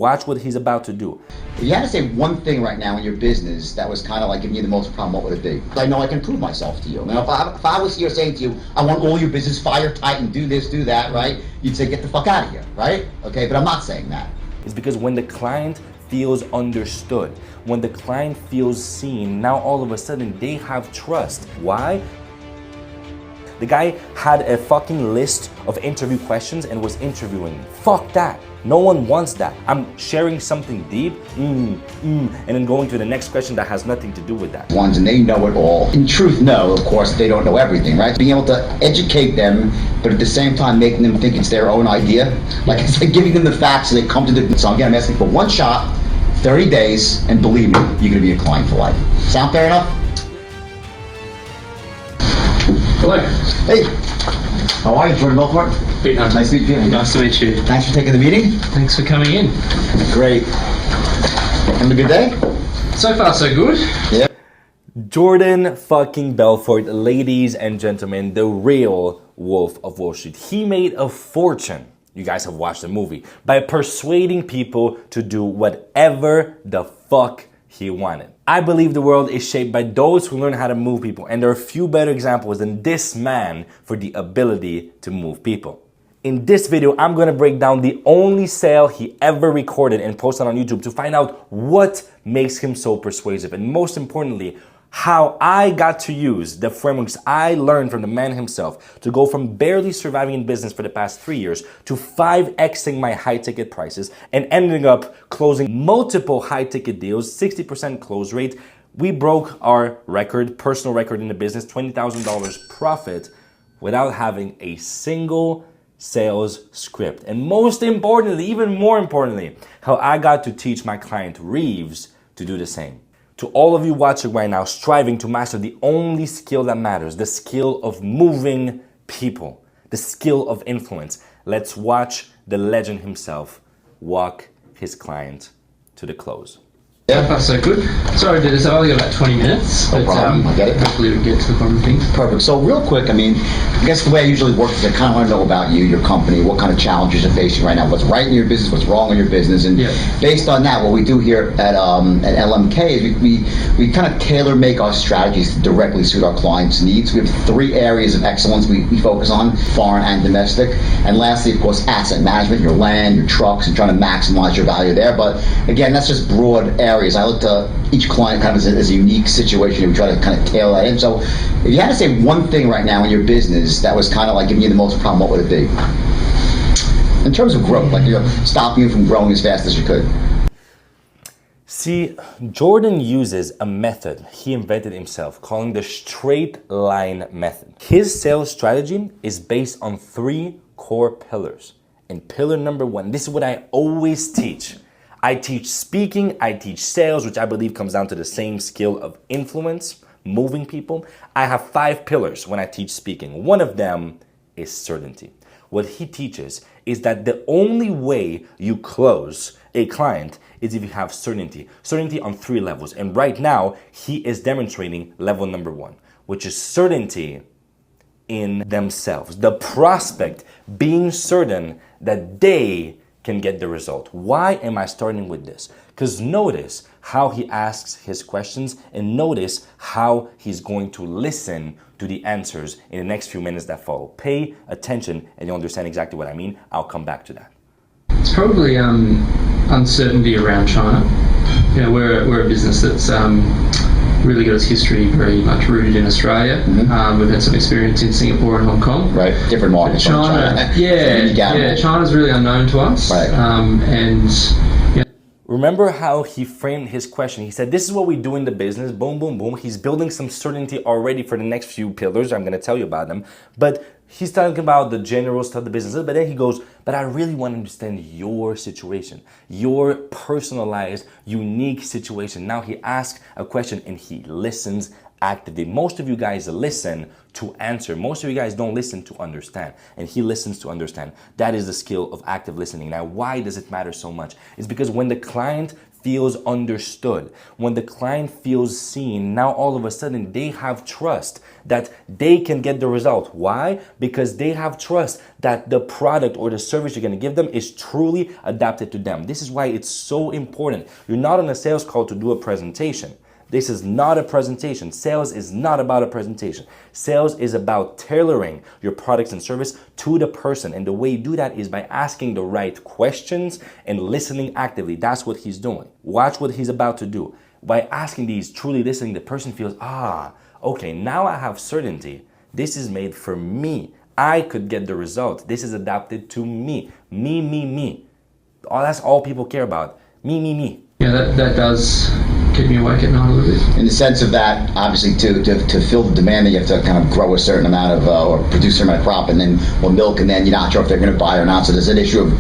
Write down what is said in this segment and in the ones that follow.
Watch what he's about to do. If you had to say one thing right now in your business that was kind of like giving you the most problem, what would it be? I know I can prove myself to you. I mean, if I was here saying to you, I want all your business fire tight and do this, do that, right? You'd say, get the fuck out of here, right? Okay, but I'm not saying that. It's because when the client feels understood, when the client feels seen, now all of a sudden they have trust. Why? The guy had a fucking list of interview questions and was interviewing me. Fuck that. No one wants that. I'm sharing something deep, and then going to the next question that has nothing to do with that. Ones and they know it all. In truth, no, of course, they don't know everything, right? Being able to educate them, but at the same time making them think it's their own idea. Like it's like giving them the facts so they come to the, so again, I'm asking for one shot, 30 days, and believe me, you're gonna be a client for life. Sound fair enough? Hello. Hey, how are you, Jordan Belfort? Nice to meet you. Nice to meet you. Thanks for taking the meeting. Thanks for coming in. Great. Having a good day? So far, so good. Yeah. Jordan fucking Belfort, ladies and gentlemen, the real Wolf of Wall Street. He made a fortune. You guys have watched the movie by persuading people to do whatever the fuck he wanted. I believe the world is shaped by those who learn how to move people, and there are few better examples than this man for the ability to move people. In this video, I'm gonna break down the only sale he ever recorded and posted on YouTube to find out what makes him so persuasive, and most importantly, how I got to use the frameworks I learned from the man himself to go from barely surviving in business for the past 3 years to 5xing my high ticket prices and ending up closing multiple high ticket deals, 60% close rate. We broke our record, personal record in the business, $20,000 profit without having a single sales script. And most importantly, even more importantly, how I got to teach my client Reeves to do the same. To all of you watching right now, striving to master the only skill that matters, the skill of moving people, the skill of influence, let's watch the legend himself walk his client to the close. So far, so good. Sorry to do this, I've only got about 20 minutes. No problem, I get it. Hopefully we get to the bottom of things. Perfect. So real quick, I mean, I guess the way I usually work is I kind of want to know about you, your company, what kind of challenges you're facing right now, what's right in your business, what's wrong in your business, and based on that, what we do here at LMK is we kind of tailor make our strategies to directly suit our clients' needs. We have 3 areas of excellence we focus on, foreign and domestic, and lastly, of course, asset management, your land, your trucks, and trying to maximize your value there. But again, that's just broad areas. I look to each client kind of as a unique situation, and we try to kind of tailor that in. So if you had to say one thing right now in your business that was kind of like giving you the most problem, what would it be? In terms of growth, like stopping you from growing as fast as you could. See, Jordan uses a method he invented himself calling the straight line method. His sales strategy is based on 3 core pillars. And pillar number 1, this is what I always teach. I teach speaking, I teach sales, which I believe comes down to the same skill of influence, moving people. I have 5 pillars when I teach speaking. One of them is certainty. What he teaches is that the only way you close a client is if you have certainty. Certainty on 3 levels. And right now, he is demonstrating level number 1, which is certainty in themselves. The prospect being certain that they can get the result. Why am I starting with this? Because notice how he asks his questions and notice how he's going to listen to the answers in the next few minutes that follow. Pay attention and you'll understand exactly what I mean. I'll come back to that. It's probably uncertainty around China. You know, we're a business that's really got its history very much rooted in Australia. Mm-hmm. We've had some experience in Singapore and Hong Kong. Right, different markets. China, China's really unknown to us. Right. Remember how he framed his question? He said, this is what we do in the business, boom, boom, boom. He's building some certainty already for the next few pillars. I'm going to tell you about them. But he's talking about the general stuff, the business. But then he goes, but I really want to understand your situation, your personalized, unique situation. Now he asks a question and he listens actively. Most of you guys listen to answer. Most of you guys don't listen to understand. And he listens to understand. That is the skill of active listening. Now, why does it matter so much? It's because when the client feels understood, when the client feels seen, now all of a sudden they have trust that they can get the result. Why? Because they have trust that the product or the service you're going to give them is truly adapted to them. This is why it's so important. You're not on a sales call to do a presentation. This is not a presentation. Sales is not about a presentation. Sales is about tailoring your products and service to the person. And the way you do that is by asking the right questions and listening actively. That's what he's doing. Watch what he's about to do. By asking these, truly listening, the person feels, okay, now I have certainty. This is made for me. I could get the result. This is adapted to me. Me. That's all people care about. Me. Yeah, that does keep me awake at night a little bit. In the sense of that, obviously, to fill the demand, that you have to kind of grow a certain amount of, or produce a certain amount of crop, and then, or milk, and then you're not sure if they're going to buy or not. So there's an issue of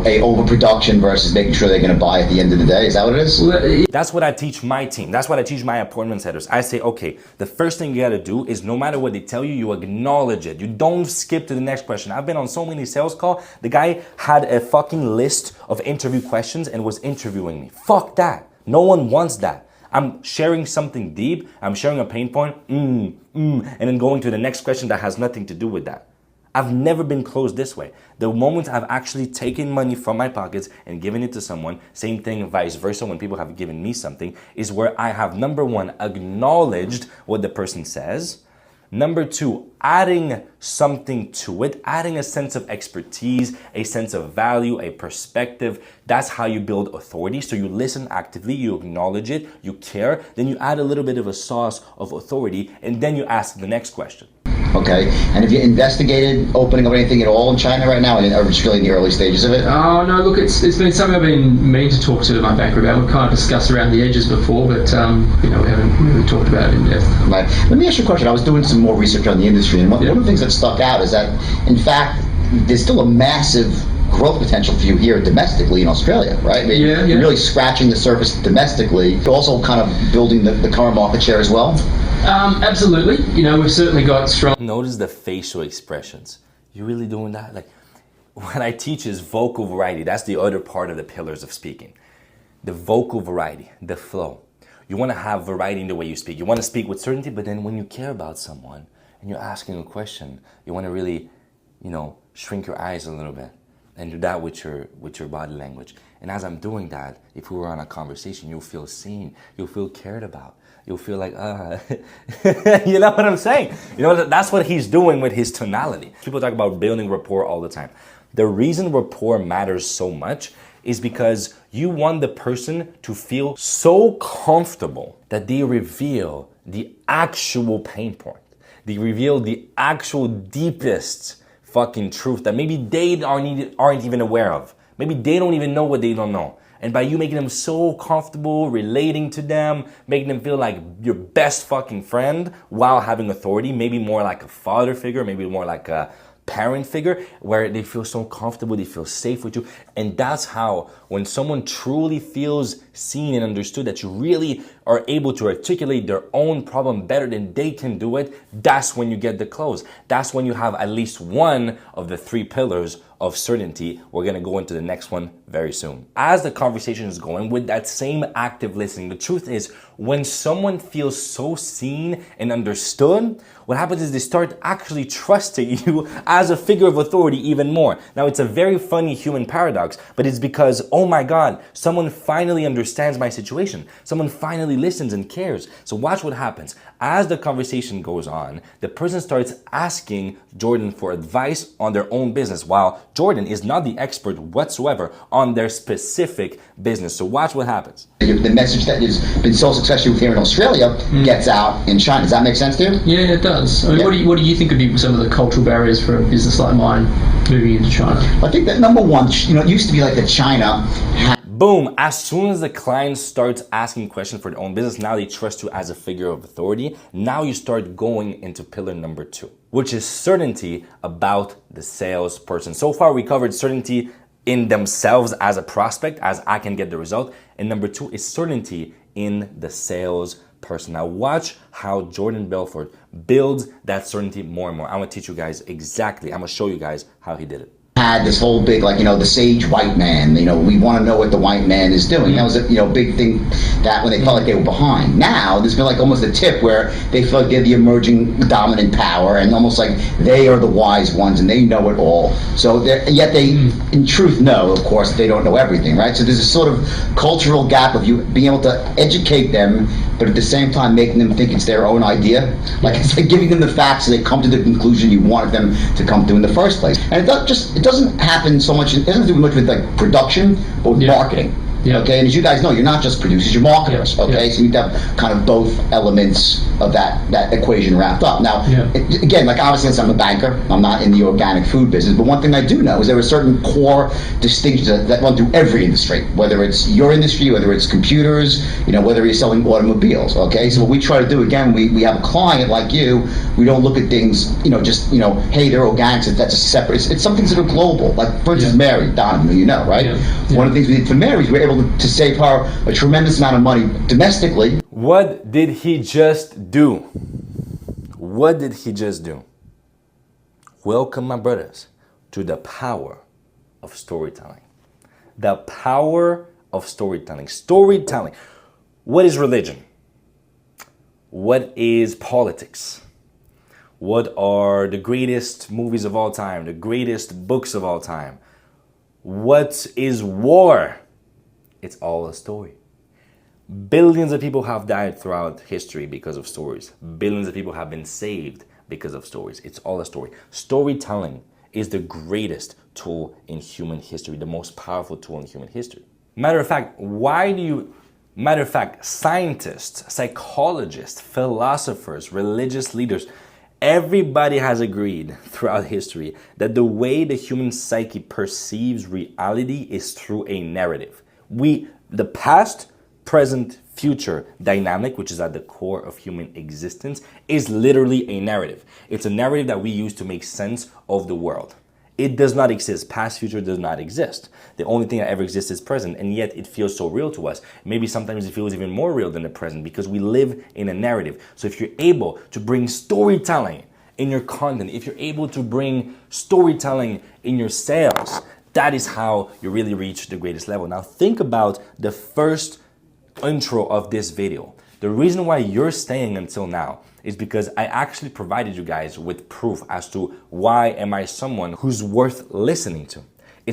a overproduction versus making sure they're going to buy at the end of the day. Is that what it is? That's what I teach my team. That's what I teach my appointment setters. I say, okay, the first thing you got to do is no matter what they tell you, you acknowledge it. You don't skip to the next question. I've been on so many sales calls. The guy had a fucking list of interview questions and was interviewing me. Fuck that. No one wants that. I'm sharing something deep. I'm sharing a pain point. And then going to the next question that has nothing to do with that. I've never been closed this way. The moment I've actually taken money from my pockets and given it to someone, same thing vice versa when people have given me something, is where I have, number one, acknowledged what the person says. Number two, adding something to it, adding a sense of expertise, a sense of value, a perspective. That's how you build authority. So you listen actively, you acknowledge it, you care, then you add a little bit of a sauce of authority, and then you ask the next question. Okay. And have you investigated opening up anything at all in China right now, or just really in the early stages of it? Oh, no, look, it's been something I've been meaning to talk to my banker about. We've kind of discussed around the edges before, but, we haven't really talked about it in depth. Right. Let me ask you a question. I was doing some more research on the industry, and one of the things that stuck out is that, in fact, there's still a massive growth potential for you here domestically in Australia, right? I mean, you're really scratching the surface domestically. You're also kind of building the current market share as well. Absolutely. We've certainly got strong. Notice the facial expressions. You really doing that? Like, what I teach is vocal variety. That's the other part of the pillars of speaking. The vocal variety, the flow. You want to have variety in the way you speak. You want to speak with certainty, but then when you care about someone and you're asking a question, you want to really, shrink your eyes a little bit. And do that with your body language. And as I'm doing that, if we were on a conversation, you'll feel seen. You'll feel cared about. You'll feel like, you know what I'm saying? That's what he's doing with his tonality. People talk about building rapport all the time. The reason rapport matters so much is because you want the person to feel so comfortable that they reveal the actual pain point. They reveal the actual deepest fucking truth that maybe they aren't even aware of. Maybe they don't even know what they don't know. And by you making them so comfortable, relating to them, making them feel like your best fucking friend while having authority, maybe more like a father figure, maybe more like a parent figure, where they feel so comfortable, they feel safe with you. And that's how, when someone truly feels seen and understood, that you really are able to articulate their own problem better than they can do it, that's when you get the close. That's when you have at least one of the three pillars of certainty. We're going to go into the next one very soon. As the conversation is going, with that same active listening, the truth is, when someone feels so seen and understood, what happens is they start actually trusting you as a figure of authority even more. Now, it's a very funny human paradox, but it's because, oh my God, someone finally understands my situation. Someone finally listens and cares. So watch what happens. As the conversation goes on, the person starts asking Jordan for advice on their own business, while Jordan is not the expert whatsoever on their specific business. So watch what happens. The message that has been so successful here in Australia gets out in China. Does that make sense to you? Yeah, it does. I mean, what do you think would be some of the cultural barriers for a business like mine moving into China? I think that number one, it used to be like that China Boom. As soon as the client starts asking questions for their own business, now they trust you as a figure of authority. Now you start going into pillar number 2, which is certainty about the salesperson. So far, we covered certainty in themselves as a prospect, as I can get the result. And number 2 is certainty in the salesperson. Now watch how Jordan Belfort builds that certainty more and more. I'm going to teach you guys exactly. I'm going to show you guys how he did it. had this whole big, like, the sage white man, we want to know what the white man is doing. That was a big thing that when they felt like they were behind. Now there's been like almost a tip where they feel like they're the emerging dominant power and almost like they are the wise ones and they know it all. So yet they in truth know, of course, they don't know everything, right? So there's a sort of cultural gap of you being able to educate them, but at the same time making them think it's their own idea. Like it's like giving them the facts so they come to the conclusion you wanted them to come to in the first place. And it doesn't happen so much, it doesn't do much with like production, but with marketing. Yeah. Okay, and as you guys know, you're not just producers, you're marketers. Okay, so you need to have kind of both elements of that equation wrapped up. Now, again, like obviously, since I'm a banker, I'm not in the organic food business, but one thing I do know is there are certain core distinctions that run through every industry, whether it's your industry, whether it's computers, whether you're selling automobiles. Okay, so what we try to do, again, we have a client like you, we don't look at things, just, hey, they're organic, so that's a separate, it's some things that are global. Like, for instance, Mary, Don, right? One of the things we did for Mary is we were able to save her a tremendous amount of money domestically. What did he just do? What did he just do? Welcome, my brothers, to the power of storytelling. The power of storytelling. Storytelling. What is religion? What is politics? What are the greatest movies of all time? The greatest books of all time? What is war? It's all a story. Billions of people have died throughout history because of stories. Billions of people have been saved because of stories. It's all a story. Storytelling is the greatest tool in human history, the most powerful tool in human history. Matter of fact, scientists, psychologists, philosophers, religious leaders, everybody has agreed throughout history that the way the human psyche perceives reality is through a narrative. The past, present, future dynamic, which is at the core of human existence, is literally a narrative. It's a narrative that we use to make sense of the world. It does not exist. Past, future does not exist. The only thing that ever exists is present, and yet it feels so real to us. Maybe sometimes it feels even more real than the present because we live in a narrative. So if you're able to bring storytelling in your content, if you're able to bring storytelling in your sales, that is how you really reach the greatest level. Now think about the first intro of this video. The reason why you're staying until now is because I actually provided you guys with proof as to why am I someone who's worth listening to.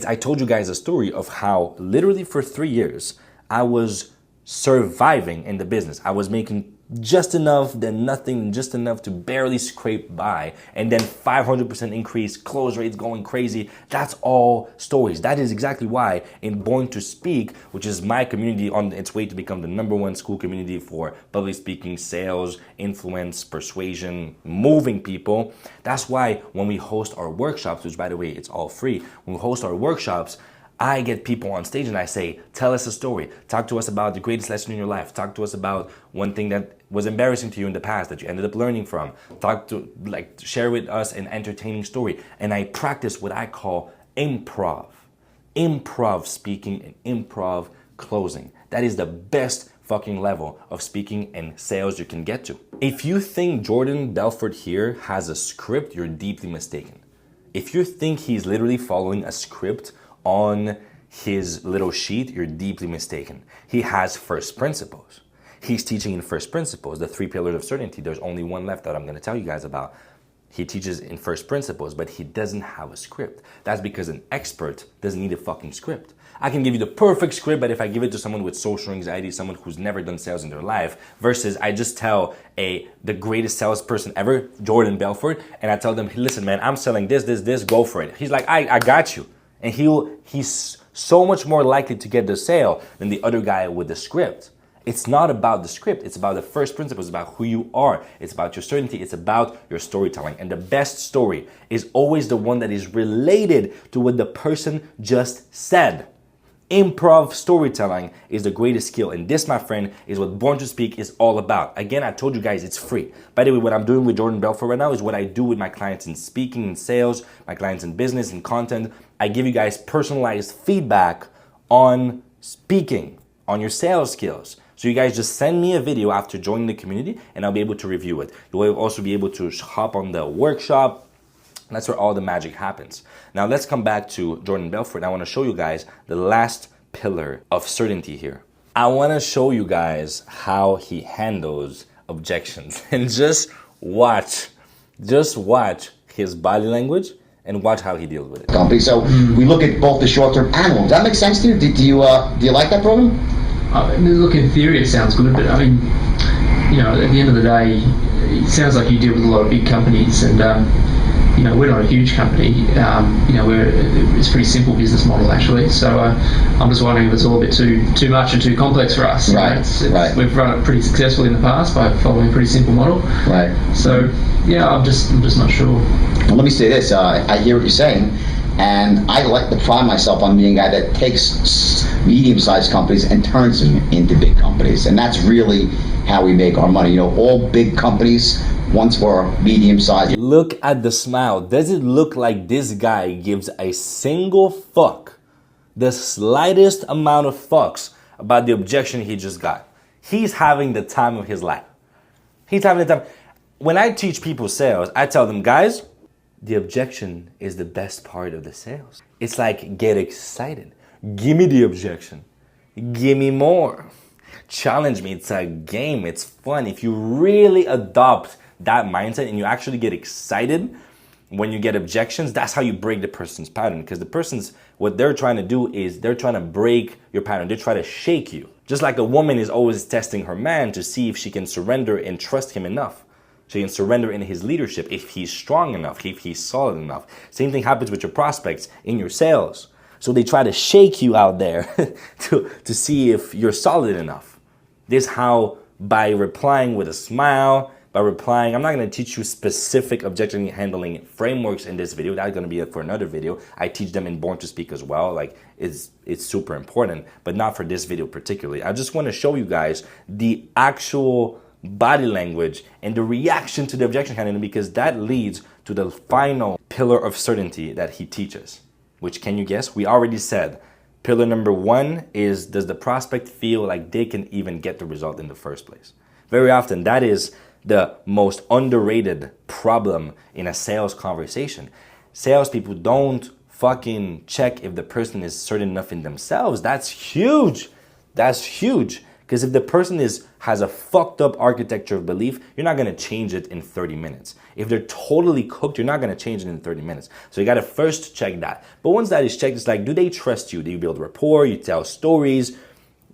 I told you guys a story of how literally for 3 years I was surviving in the business. I was making just enough, then nothing, just enough to barely scrape by, and then 500% increase, close rates going crazy. That's all stories. That is exactly why in Born to Speak, which is my community on its way to become the #1 Skool community for public speaking, sales, influence, persuasion, moving people. That's why when we host our workshops, which by the way, it's all free, when we host our workshops, I get people on stage and I say, tell us a story. Talk to us about the greatest lesson in your life. Talk to us about one thing that was embarrassing to you in the past that you ended up learning from. Share with us an entertaining story. And I practice what I call improv. Improv speaking and improv closing. That is the best fucking level of speaking and sales you can get to. If you think Jordan Belfort here has a script, you're deeply mistaken. If you think he's literally following a script on his little sheet, you're deeply mistaken. He has first principles. He's teaching in first principles, the 3 pillars of certainty. There's only one left that I'm going to tell you guys about. He teaches in first principles, but he doesn't have a script. That's because an expert doesn't need a fucking script. I can give you the perfect script, but if I give it to someone with social anxiety, someone who's never done sales in their life, versus I just tell the greatest salesperson ever, Jordan Belfort, and I tell them, hey, listen, man, I'm selling this, go for it. He's like, I got you. And he's so much more likely to get the sale than the other guy with the script. It's not about the script. It's about the first principles, about who you are. It's about your certainty. It's about your storytelling. And the best story is always the one that is related to what the person just said. Improv storytelling is the greatest skill. And this, my friend, is what Born to Speak is all about. Again, I told you guys it's free. By the way, what I'm doing with Jordan Belfort right now is what I do with my clients in speaking and sales, my clients in business and content. I give you guys personalized feedback on speaking, on your sales skills. So you guys just send me a video after joining the community and I'll be able to review it. You will also be able to hop on the workshop That's where all the magic happens. Now let's come back to Jordan Belfort. I want to show you guys the last pillar of certainty here. I want to show you guys how he handles objections. And just watch his body language and watch how he deals with it. Company. So we look at both the short-term and long. Does that make sense to you? Do you like that program? I mean, look, in theory it sounds good, but I mean, you know, at the end of the day, it sounds like you deal with a lot of big companies, and you know, we're not a huge company. You know, it's a pretty simple business model actually. So I'm just wondering if it's all a bit too much and too complex for us. Right. Right. We've run it pretty successfully in the past by following a pretty simple model. Right. So yeah, I'm just not sure. Well, let me say this. I hear what you're saying, and I like to pride myself on being a guy that takes medium-sized companies and turns them into big companies, and that's really how we make our money. You know, all big companies once were medium-sized. Look at the smile. Does it look like this guy gives a single fuck, the slightest amount of fucks about the objection he just got? He's having the time of his life. He's having the time. When I teach people sales, I tell them, guys, the objection is the best part of the sales. It's like, get excited. Give me the objection. Give me more. Challenge me. It's a game. It's fun. If you really adopt that mindset and you actually get excited when you get objections, that's how you break the person's pattern. Because the person's, what they're trying to do is they're trying to break your pattern. They're trying to shake you. Just like a woman is always testing her man to see if she can surrender and trust him enough. She can surrender in his leadership if he's strong enough, if he's solid enough. Same thing happens with your prospects in your sales. So they try to shake you out there to see if you're solid enough. This is how, by replying with a smile, by replying, I'm not going to teach you specific objection handling frameworks in this video. That's going to be for another video. I teach them in Born to Speak as well. Like, it's super important, but not for this video particularly. I just want to show you guys the actual body language and the reaction to the objection handling, because that leads to the final pillar of certainty that he teaches, which, can you guess? We already said pillar number 1 is, does the prospect feel like they can even get the result in the first place? Very often that is the most underrated problem in a sales conversation. Salespeople don't fucking check if the person is certain enough in themselves. That's huge. That's huge. Because if the person has a fucked up architecture of belief, you're not going to change it in 30 minutes. If they're totally cooked, you're not going to change it in 30 minutes. So you got to first check that. But once that is checked, it's like, do they trust you? Do you build rapport? You tell stories.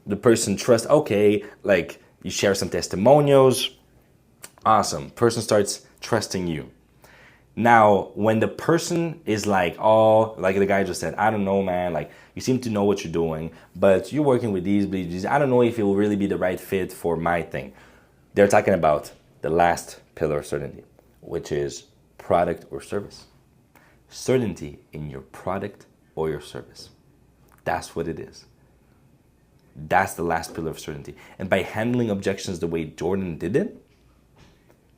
The person trusts, okay, like you share some testimonials. Awesome. Person starts trusting you. Now, when the person is like, oh, like the guy just said, I don't know, man, like you seem to know what you're doing, but you're working with these, I don't know if it will really be the right fit for my thing. They're talking about the last pillar of certainty, which is product or service. Certainty in your product or your service. That's what it is. That's the last pillar of certainty. And by handling objections the way Jordan did it,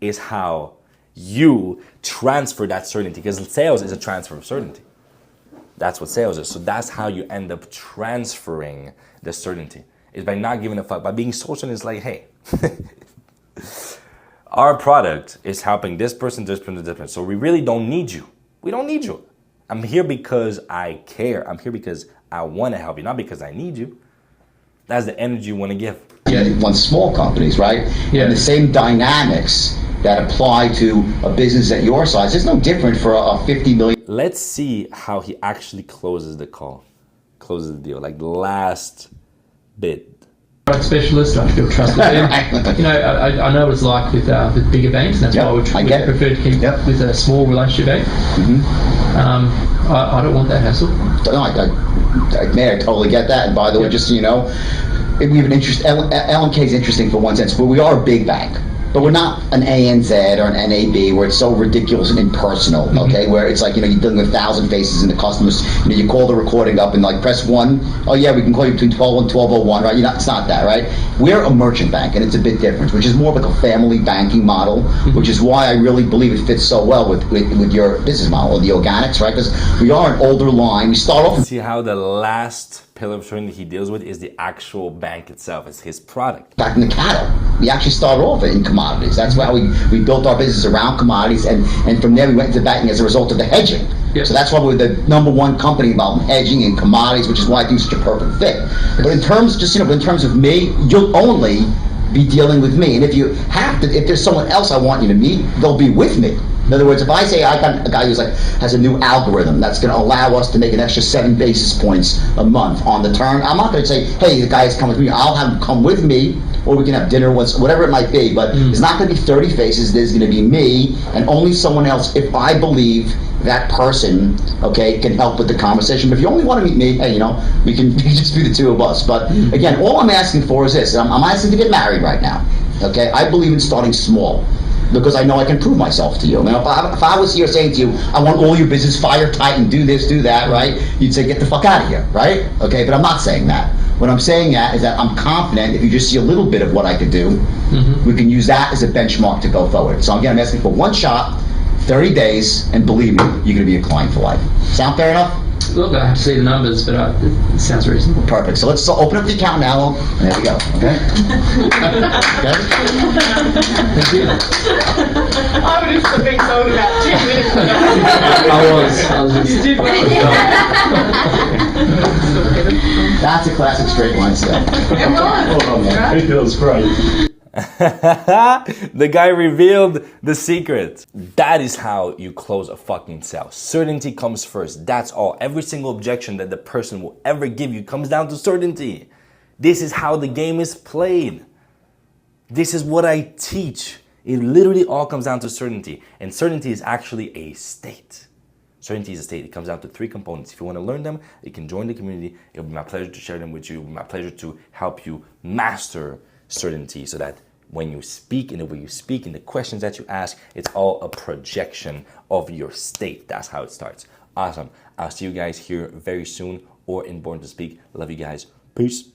is how you transfer that certainty, because sales is a transfer of certainty. That's what sales is. So that's how you end up transferring the certainty, is by not giving a fuck, by being so certain. It's like, hey, our product is helping this person, this person, this person. So we really don't need you. We don't need you. I'm here because I care. I'm here because I want to help you, not because I need you. That's the energy you want to give. Yeah, one small companies, right? Yeah. And the same dynamics that apply to a business at your size. It's no different for a 50 million. Let's see how he actually closes the call, closes the deal, like the last bit. Product specialist, I feel trusted them. You know, I know what it's like with bigger banks, and that's why we prefer to keep with a small relationship bank. Mm-hmm. I don't want that hassle. No, I totally get that. And by the way, just so you know, we have an interest. LMK is interesting for one sense, but we are a big bank. But we're not an ANZ or an NAB where it's so ridiculous and impersonal, okay? Where it's like, you know, you're dealing with 1,000 faces in the customers. You know, you call the recording up and like press 1. Oh yeah, we can call you between 12 and 12:01, right? It's not that, right? We're a merchant bank, and it's a big difference, which is more like a family banking model, which is why I really believe it fits so well with your business model, or the organics, right? Because we are an older line. We start off. See how the last pillar of certainty he deals with is the actual bank itself. It's his product. Back in the cattle, we actually started off in commodities. That's why we built our business around commodities, and from there we went into banking as a result of the hedging. Yep. So that's why we're the #1 company involved in hedging and commodities, which is why I think it's such a perfect fit. But in terms, in terms of me, you'll only be dealing with me. And if there's someone else I want you to meet, they'll be with me. In other words, if I say I got a guy who's has a new algorithm that's going to allow us to make an extra 7 basis points a month on the turn, I'm not going to say, hey, the guy's come with me. I'll have him come with me, or we can have dinner once, whatever it might be. But there's not going to be 30 faces. There's going to be me and only someone else if I believe that person, okay, can help with the conversation. But if you only want to meet me, hey, we can just be the two of us. But again, all I'm asking for is this. I'm asking to get married right now. Okay, I believe in starting small, because I know I can prove myself to you. Now, if I was here saying to you, I want all your business fire tight and do this, do that, right? You'd say, get the fuck out of here, right? Okay, but I'm not saying that. What I'm saying is that I'm confident if you just see a little bit of what I could do, we can use that as a benchmark to go forward. So again, I'm asking for one shot, 30 days, and believe me, you're going to be a client for life. Sound fair enough? Look, I have to see the numbers, but it sounds reasonable. Perfect. So let's open up the account now, and there we go. Okay? Okay? Thank you. I was just thinking so about 2 minutes ago. I was just... You did That's a classic straight line sale. It was. Oh, man. It feels great. The guy revealed the secret. That is how you close a fucking sale. Certainty comes first. That's all. Every single objection that the person will ever give you comes down to certainty. This is how the game is played. This is what I teach. It literally all comes down to certainty. And certainty is actually a state. Certainty is a state. It comes down to 3 components. If you want to learn them, you can join the community. It'll be my pleasure to share them with you. It'll be my pleasure to help you master certainty, so that when you speak, in the way you speak, in the questions that you ask, it's all a projection of your state. That's how it starts. Awesome. I'll see you guys here very soon or in Born to Speak. Love you guys. Peace.